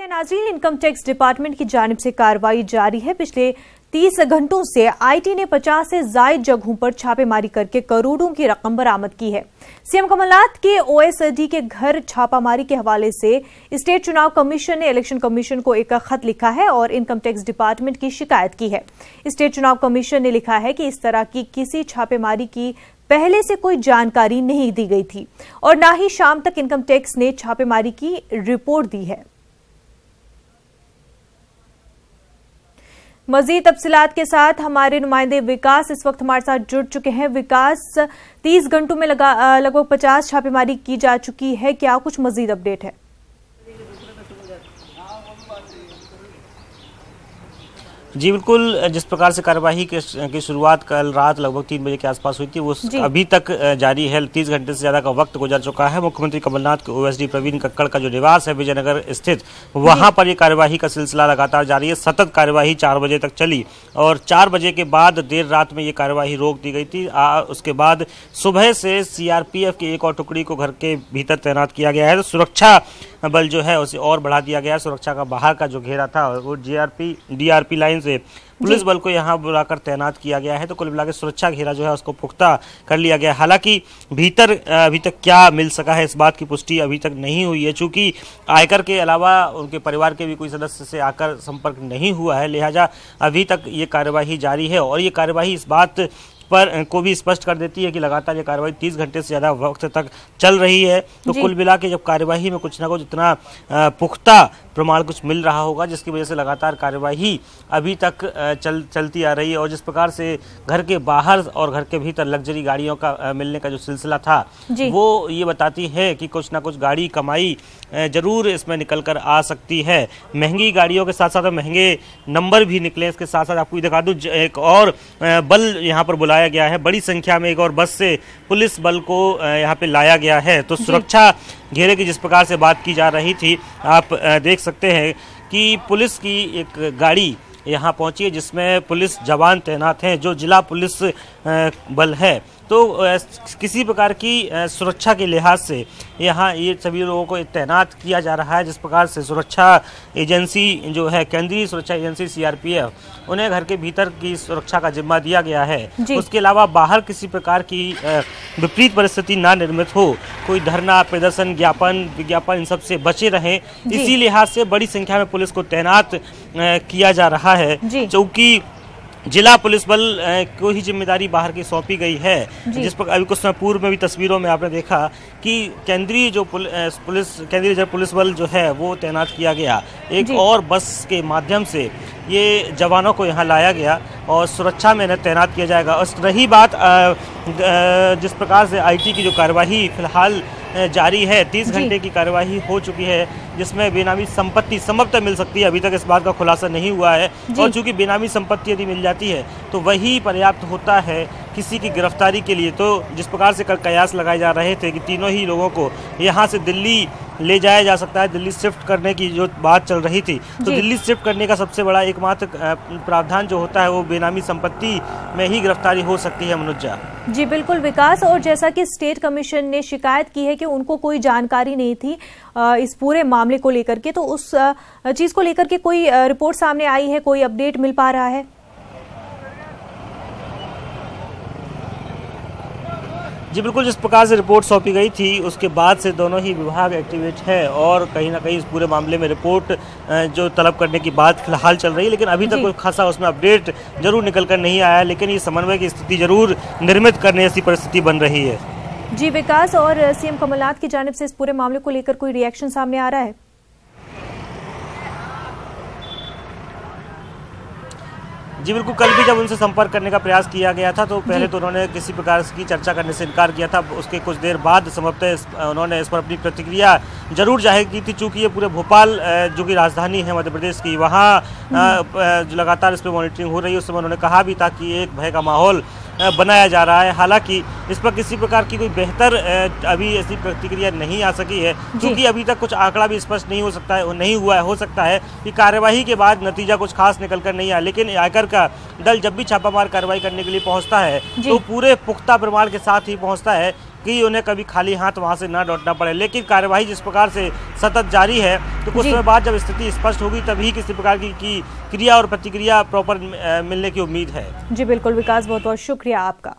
नाज़रीन, income tax department की जानिब से कार्रवाई जारी है। पिछले 30 घंटों से आईटी ने 50 से ज्यादा जगहों पर छापेमारी करके करोड़ों की रकम बरामद की है। सीएम कमलनाथ के ओएसडी के घर छापामारी के हवाले से स्टेट चुनाव कमीशन ने इलेक्शन कमीशन को एक खत लिखा है और इनकम टैक्स डिपार्टमेंट की शिकायत की है। स्टेट चुनाव कमीशन ने लिखा है कि इस तरह की किसी छापेमारी की पहले से कोई जानकारी नहीं दी गई थी और न ही शाम तक इनकम टैक्स ने छापेमारी की रिपोर्ट दी है। मजीद तफसीलात के साथ हमारे नुमाइंदे विकास इस वक्त हमारे साथ जुड़ चुके हैं। विकास, 30 घंटों में लगभग 50 छापेमारी की जा चुकी है, क्या कुछ मजीद अपडेट है? जी बिल्कुल, जिस प्रकार से कार्यवाही की शुरुआत कल रात लगभग 3 बजे के आसपास हुई थी वो अभी तक जारी है। 30 घंटे से ज्यादा का वक्त गुजर चुका है। मुख्यमंत्री कमलनाथ के ओएसडी प्रवीण कक्कड़ का जो निवास है विजयनगर स्थित, वहां पर ये कार्यवाही का सिलसिला लगातार जारी है। सतत कार्यवाही 4 बजे तक चली और 4 बजे के बाद देर रात में ये कार्यवाही रोक दी गई थी। उसके बाद सुबह से सीआरपीएफ की एक और टुकड़ी को घर के भीतर तैनात किया गया है। तो सुरक्षा बल जो है उसे और बढ़ा दिया गया। सुरक्षा का बाहर का जो घेरा था वो डीआरपी लाइन से पुलिस बल को यहां बुलाकर तैनात किया गया है। तो कुल मिलाकर सुरक्षा घेरा जो है उसको पुख्ता कर लिया गया। हालांकि भीतर अभी तक क्या मिल सका है इस बात की पुष्टि अभी तक नहीं हुई है। चूंकि आयकर के अलावा उनके परिवार के भी कोई सदस्य से आकर संपर्क नहीं हुआ है, लिहाजा अभी तक ये कार्यवाही जारी है। और ये कार्यवाही इस बात पर को भी स्पष्ट कर देती है कि लगातार ये कार्रवाई 30 घंटे से ज़्यादा वक्त तक चल रही है। तो कुल मिला के जब कार्यवाही में कुछ ना कुछ इतना पुख्ता प्रमाण कुछ मिल रहा होगा जिसकी वजह से लगातार कार्यवाही अभी तक चलती आ रही है। और जिस प्रकार से घर के बाहर और घर के भीतर लग्जरी गाड़ियों का मिलने का जो सिलसिला था वो ये बताती है कि कुछ ना कुछ गाड़ी कमाई जरूर इसमें निकल कर आ सकती है। महंगी गाड़ियों के साथ साथ महंगे नंबर भी निकले। इसके साथ साथ आपको दिखा दूं एक और बल यहाँ पर बुलाया गया है। बड़ी संख्या में एक और बस से पुलिस बल को यहाँ पे लाया गया है। तो सुरक्षा घेरे की जिस प्रकार से बात की जा रही थी, आप देख सकते हैं कि पुलिस की एक गाड़ी यहाँ पहुंची है जिसमें पुलिस जवान तैनात हैं, जो जिला पुलिस बल है। तो किसी प्रकार की सुरक्षा के लिहाज से यहाँ ये सभी लोगों को तैनात किया जा रहा है। जिस प्रकार से सुरक्षा एजेंसी जो है केंद्रीय सुरक्षा एजेंसी सीआरपीएफ, उन्हें घर के भीतर की सुरक्षा का जिम्मा दिया गया है। उसके अलावा बाहर किसी प्रकार की विपरीत परिस्थिति ना निर्मित हो, कोई धरना प्रदर्शन विज्ञापन इन सब से बचे रहें, इसी लिहाज से बड़ी संख्या में पुलिस को तैनात किया जा रहा है। चूंकि जिला पुलिस बल को ही जिम्मेदारी बाहर की सौंपी गई है। जिस पर अभी कुछ समय पूर्व में भी तस्वीरों में आपने देखा कि केंद्रीय पुलिस बल जो है वो तैनात किया गया। एक और बस के माध्यम से ये जवानों को यहाँ लाया गया और सुरक्षा में तैनात किया जाएगा। और रही बात जिस प्रकार से आईटी की जो कार्यवाही फिलहाल जारी है, 30 घंटे की कार्यवाही हो चुकी है जिसमें बेनामी संपत्ति संभवतः मिल सकती है। अभी तक इस बात का खुलासा नहीं हुआ है। और चूंकि बेनामी संपत्ति यदि मिल जाती है तो वही पर्याप्त होता है किसी की गिरफ्तारी के लिए। तो जिस प्रकार से कल कयास लगाए जा रहे थे कि तीनों ही लोगों को यहाँ से दिल्ली ले जाया जा सकता है, दिल्ली शिफ्ट करने की जो बात चल रही थी, तो दिल्ली शिफ्ट करने का सबसे बड़ा एकमात्र प्रावधान जो होता है वो बेनामी संपत्ति में ही गिरफ्तारी हो सकती है। मनुजा जी बिल्कुल विकास, और जैसा कि स्टेट कमीशन ने शिकायत की है कि उनको कोई जानकारी नहीं थी इस पूरे मामले को लेकर के, तो उस चीज को लेकर के कोई रिपोर्ट सामने आई है, कोई अपडेट मिल पा रहा है? जी बिल्कुल, जिस प्रकार से रिपोर्ट सौंपी गई थी उसके बाद से दोनों ही विभाग एक्टिवेट है और कहीं ना कहीं इस पूरे मामले में रिपोर्ट जो तलब करने की बात फिलहाल चल रही है। लेकिन अभी तक कोई खासा उसमें अपडेट जरूर निकल कर नहीं आया। लेकिन ये समन्वय की स्थिति जरूर निर्मित करने जैसी परिस्थिति बन रही है। जी विकास, और सीएम कमलनाथ की जानिब से इस पूरे मामले को लेकर कोई रिएक्शन सामने आ रहा है? जी बिल्कुल, कल भी जब उनसे संपर्क करने का प्रयास किया गया था तो पहले तो उन्होंने किसी प्रकार की चर्चा करने से इनकार किया था। उसके कुछ देर बाद संभवतः उन्होंने इस पर अपनी प्रतिक्रिया जरूर जाहिर की थी। चूँकि ये पूरे भोपाल जो कि राजधानी है मध्य प्रदेश की, वहाँ लगातार इस पर मॉनिटरिंग हो रही है। उस समय उन्होंने कहा भी था कि एक भय का माहौल बनाया जा रहा है। हालांकि इस पर किसी प्रकार की कोई बेहतर अभी ऐसी प्रतिक्रिया नहीं आ सकी है, क्योंकि अभी तक कुछ आंकड़ा भी स्पष्ट नहीं हुआ है। हो सकता है कि कार्यवाही के बाद नतीजा कुछ खास निकल कर नहीं आया। लेकिन आयकर का दल जब भी छापामार कार्रवाई करने के लिए पहुंचता है तो पूरे पुख्ता प्रमाण के साथ ही पहुंचता है कि उन्हें कभी खाली हाथ वहां से न लौटना पड़े। लेकिन कार्यवाही जिस प्रकार से सतत जारी है, तो कुछ समय बाद जब स्थिति स्पष्ट होगी तभी किसी प्रकार की क्रिया और प्रतिक्रिया प्रॉपर मिलने की उम्मीद है। जी बिल्कुल विकास, बहुत बहुत शुक्रिया आपका।